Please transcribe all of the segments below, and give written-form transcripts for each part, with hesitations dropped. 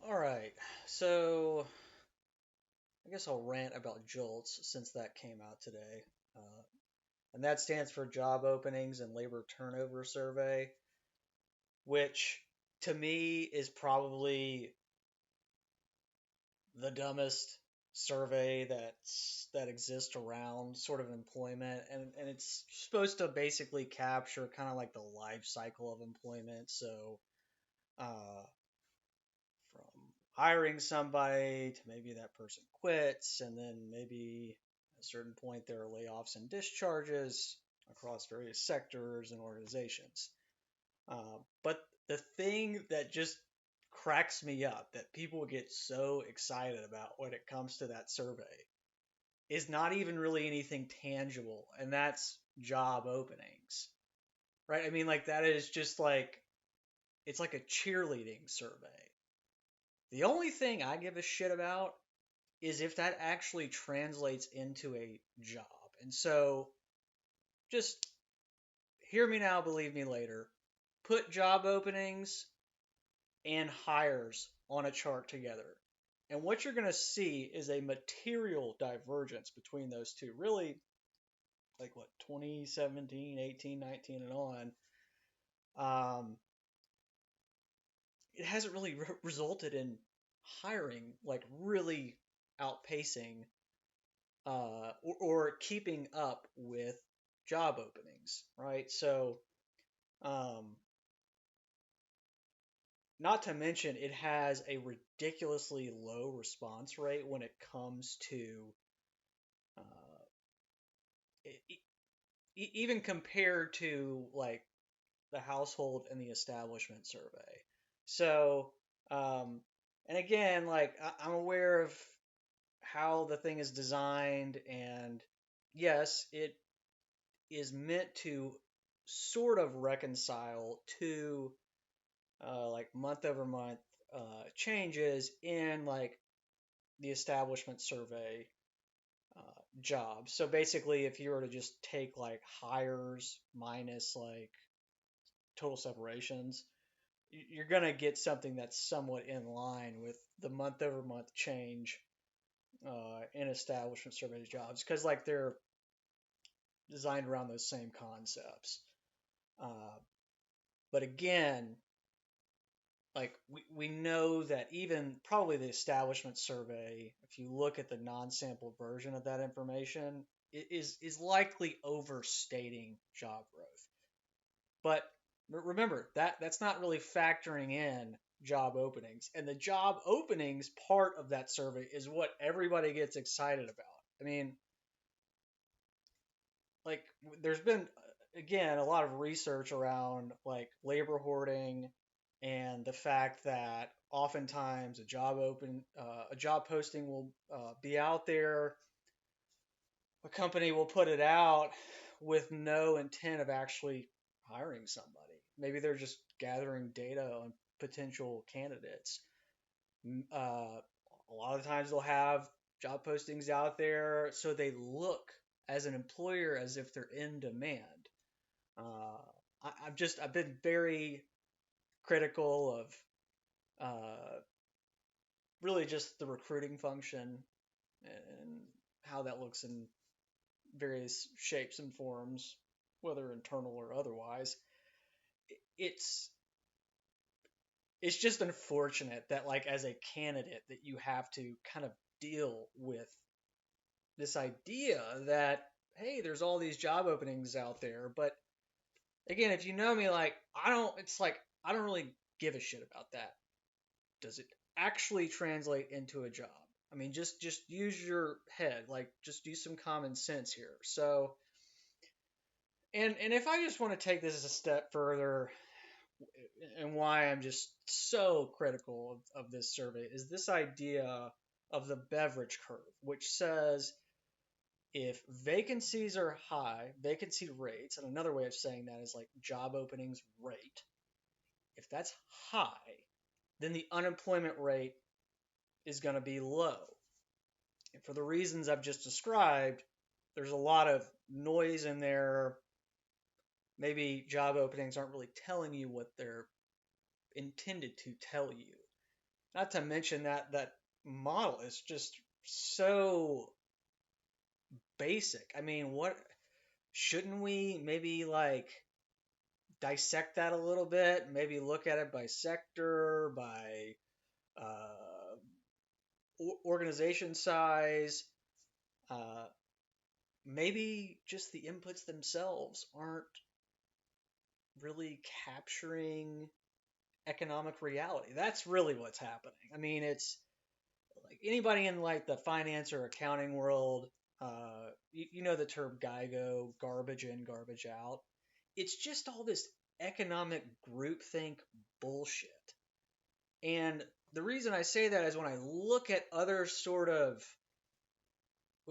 All right, so I guess I'll rant about JOLTS since that came out today. Uh, and that stands for Job Openings and Labor Turnover Survey, which to me is probably the dumbest survey that exists around sort of employment, and it's supposed to basically capture kind of like the life cycle of employment. So uh, from hiring somebody to maybe that person quits, and then maybe at a certain point there are layoffs and discharges across various sectors and organizations. But the thing that just cracks me up that people get so excited about when it comes to that survey is not even really anything tangible, and that's job openings, right? I mean, like, that is just like it's like a cheerleading survey. The only thing I give a shit about is if that actually translates into a job. And so just hear me now, believe me later. Put job openings and hires on a chart together. And what you're going to see is a material divergence between those two. Really, like what, 2017, 18, 19, and on. Um, it hasn't really resulted in hiring like really outpacing or keeping up with job openings, right? So, um, not to mention, it has a ridiculously low response rate when it comes to uh, even compared to like the household and the establishment survey. So, um, and again, like I'm aware of how the thing is designed, and yes, it is meant to sort of reconcile to like month over month changes in like the establishment survey jobs. So basically, if you were to just take like hires minus like total separations, you're going to get something that's somewhat in line with the month over month change in establishment survey jobs because like they're designed around those same concepts. Uh, but again, like we know that even probably the establishment survey, if you look at the non-sample version of that information, is likely overstating job growth. But remember that that's not really factoring in job openings, and the job openings part of that survey is what everybody gets excited about. I mean, like there's been again a lot of research around like labor hoarding and the fact that oftentimes a job posting will be out there, a company will put it out with no intent of actually hiring somebody. Maybe they're just gathering data on potential candidates. uh, a lot of times they'll have job postings out there so they look as an employer as if they're in demand. Uh, I've been very critical of really just the recruiting function and how that looks in various shapes and forms, whether internal or otherwise. It's it's just unfortunate that like as a candidate that you have to kind of deal with this idea that hey, there's all these job openings out there, but again, if you know me, like I don't, it's like I don't really give a shit about that. Does it actually translate into a job? I mean, just use your head, like just use some common sense here. So, and if I just want to take this a step further, and why I'm just so critical of this survey is this idea of the beverage curve, which says if vacancies are high, vacancy rates, and another way of saying that is like job openings rate, if that's high, then the unemployment rate is going to be low. And for the reasons I've just described, there's a lot of noise in there. Maybe job openings aren't really telling you what they're intended to tell you. Not to mention that model is just so basic. I mean, what shouldn't we maybe like dissect that a little bit? Maybe look at it by sector, by uh, organization size. Uh, Maybe just the inputs themselves aren't really capturing economic reality. That's really what's happening. I mean, it's like anybody in like the finance or accounting world, you know the term GIGO, garbage in, garbage out. It's just all this economic groupthink bullshit. And the reason I say that is when I look at other sort of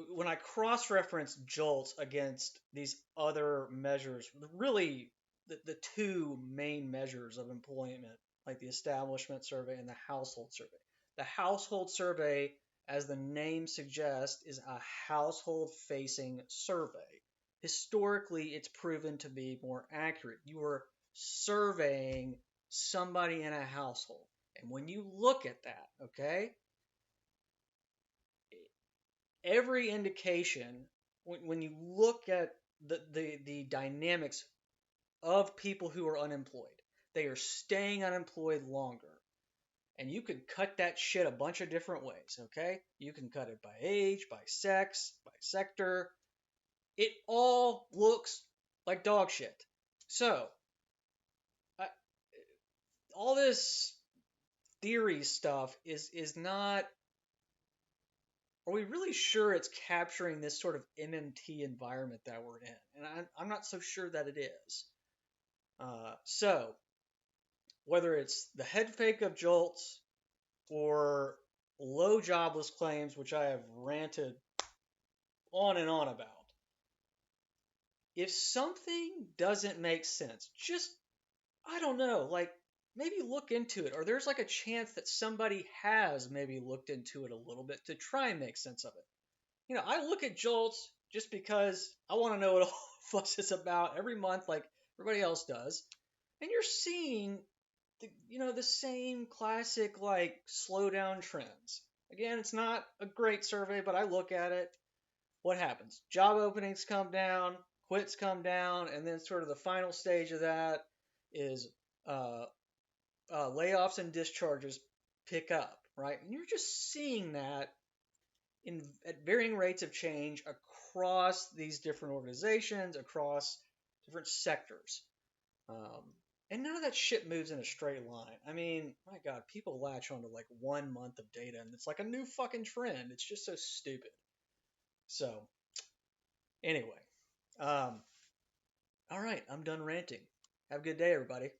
when I cross-reference JOLTS against these other measures, really the two main measures of employment, like the establishment survey and the household survey. The household survey, as the name suggests, is a household-facing survey. Historically, it's proven to be more accurate. You are surveying somebody in a household. And when you look at that, okay, every indication when you look at the dynamics of people who are unemployed, they are staying unemployed longer. And you can cut that shit a bunch of different ways, okay? You can cut it by age, by sex, by sector. It all looks like dog shit. So, I, all this theory stuff is not. Are we really sure it's capturing this sort of MMT environment that we're in? And I'm not so sure that it is. So, whether it's the head fake of JOLTS or low jobless claims, which I have ranted on and on about, if something doesn't make sense, just, I don't know, like maybe look into it. Or there's like a chance that somebody has maybe looked into it a little bit to try and make sense of it. I look at JOLTS just because I want to know what all the fuss is about every month, like everybody else does. And you're seeing, the same classic like slowdown trends. Again, it's not a great survey, but I look at it. What happens? Job openings come down, quits come down, and then sort of the final stage of that is uh, layoffs and discharges pick up, right? And you're just seeing that at varying rates of change across these different organizations, across different sectors. Um, and none of that shit moves in a straight line. I mean, my God, people latch onto like 1 month of data and it's like a new fucking trend. It's just so stupid. So, anyway, um, all right, I'm done ranting. Have a good day, everybody.